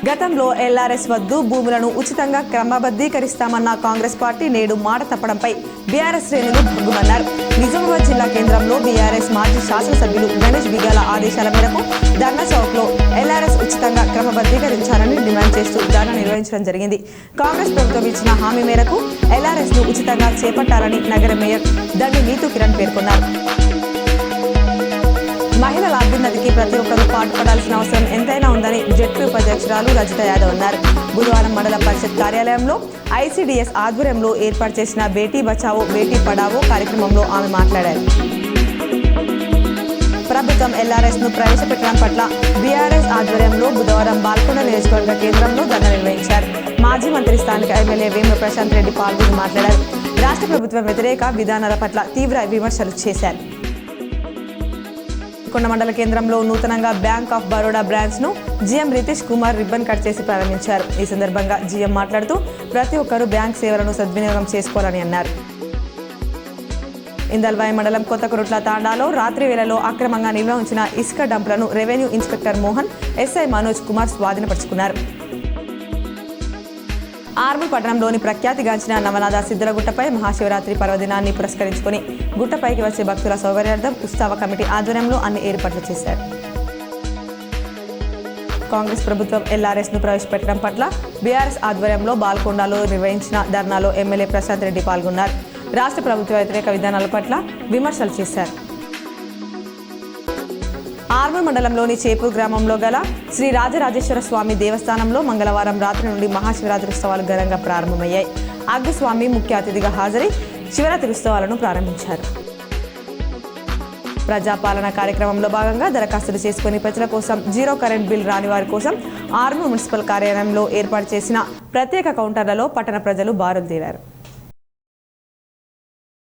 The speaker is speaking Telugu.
గతంలో ఎల్ఆర్ఎస్ వద్దు భూములను ఉచితంగా క్రమబద్ధీకరిస్తామన్న కాంగ్రెస్ పార్టీ నేడు మాట తప్పడంపై బీఆర్ఎస్ శ్రేణులు భగ్గుమన్నారు. నిజామాబాద్ జిల్లా కేంద్రంలో బీఆర్ఎస్ మాజీ శాసనసభ్యులు గణేష్ బిగాల ఆదేశాల మేరకు ధర్నా చౌక్లో ఎల్ఆర్ఎస్ ఉచితంగా క్రమబద్ధీకరించాలని డిమాండ్ చేస్తూ ధర్నా నిర్వహించడం జరిగింది. కాంగ్రెస్ ప్రభుత్వం ఇచ్చిన హామీ మేరకు ఎల్ఆర్ఎస్ ను ఉచితంగా చేపట్టాలని నగర మేయర్ దండి నీతు కిరణ్ పేర్కొన్నారు. మహిళల అభ్యున్నతికి ప్రతి ఒక్కరూ పాటుపడాల్సిన అవసరం ఎంతైనా ఉందని జెడ్పీ ఉపాధ్యక్షురాలు రజిత యాదవ్ అన్నారు. బుధవారం మండల పరిషత్ కార్యాలయంలో ఐసీడీఎస్ ఆధ్వర్యంలో ఏర్పాటు చేసిన బేటీ బచావో బేటీ పడావో కార్యక్రమంలో ఆమె మాట్లాడారు. ప్రభుత్వం ఎల్ఆర్ఎస్ ను ప్రవేశపెట్టడం పట్ల బీఆర్ఎస్ ఆధ్వర్యంలో బుధవారం బాల్కొండ నియోజకవర్గ కేంద్రంలో ధర్నా నిర్వహించారు. మాజీ మంత్రి స్థానిక ఎమ్మెల్యే వేముల ప్రశాంత్ రెడ్డి పాల్గొని మాట్లాడారు. రాష్ట్ర ప్రభుత్వం వ్యతిరేక విధానాల పట్ల తీవ్ర విమర్శలు చేశారు. కొండ మండల కేంద్రంలో నూతనంగా బ్యాంక్ ఆఫ్ బరోడా బ్రాంచ్ ను GM Ritish Kumar ribbon cut చేసి ప్రారంభించారు. ఈ సందర్భంగా జీఎం మాట్లాడుతూ ప్రతి ఒక్కరూ బ్యాంక్ సేవలను సద్వినియోగం చేసుకోవాలని అన్నారు. ఇందల్వాయి మండలం కొత్తకురుట్ల తాండాలో రాత్రి వేళలో అక్రమంగా నిల్వ ఉంచిన ఇసుక డంపులను revenue inspector Mohan, SI Manoj Kumar స్వాధీనపరుచుకున్నారు. ఆర్మూర్ పట్టణంలోని ప్రఖ్యాతిగాంచిన నవనాథ సిద్ధలగుట్టపై మహాశివరాత్రి పర్వదినాన్ని పురస్కరించుకుని గుట్టపైకి వచ్చే భక్తుల సౌకర్యార్థం ఉత్సవ కమిటీ ఆధ్వర్యంలో అన్ని ఏర్పాట్లు చేశారు. కాంగ్రెస్ ప్రభుత్వం ఎల్ఆర్ఎస్ ను ప్రవేశపెట్టడం పట్ల బీఆర్ఎస్ ఆధ్వర్యంలో బాల్కొండలో నిర్వహించిన ధర్నాలో ఎమ్మెల్యే ప్రశాంత్ రెడ్డి పాల్గొన్నారు. రాష్ట్ర ప్రభుత్వ వ్యతిరేక విధానాల పట్ల విమర్శలు చేశారు. ఆర్మూర్ మండలంలోని చేపూర్ గ్రామంలో గల శ్రీ రాజరాజేశ్వర స్వామి దేవస్థానంలో మంగళవారం రాత్రి నుండి మహాశివరాత్రి ఉత్సవాలు ఘనంగా ప్రారంభమయ్యాయి. అగ్గుస్వామి ముఖ్య అతిథిగా హాజరై శివరాత్రి ఉత్సవాలను ప్రారంభించారు. ప్రజాపాలన కార్యక్రమంలో భాగంగా దరఖాస్తులు చేసుకుని ప్రజల కోసం జీరో కరెంట్ బిల్ రాని వారి కోసం ఆర్మూర్ మున్సిపల్ కార్యాలయంలో ఏర్పాటు చేసిన ప్రత్యేక కౌంటర్లలో పట్టణ ప్రజలు బారులు తీరారు.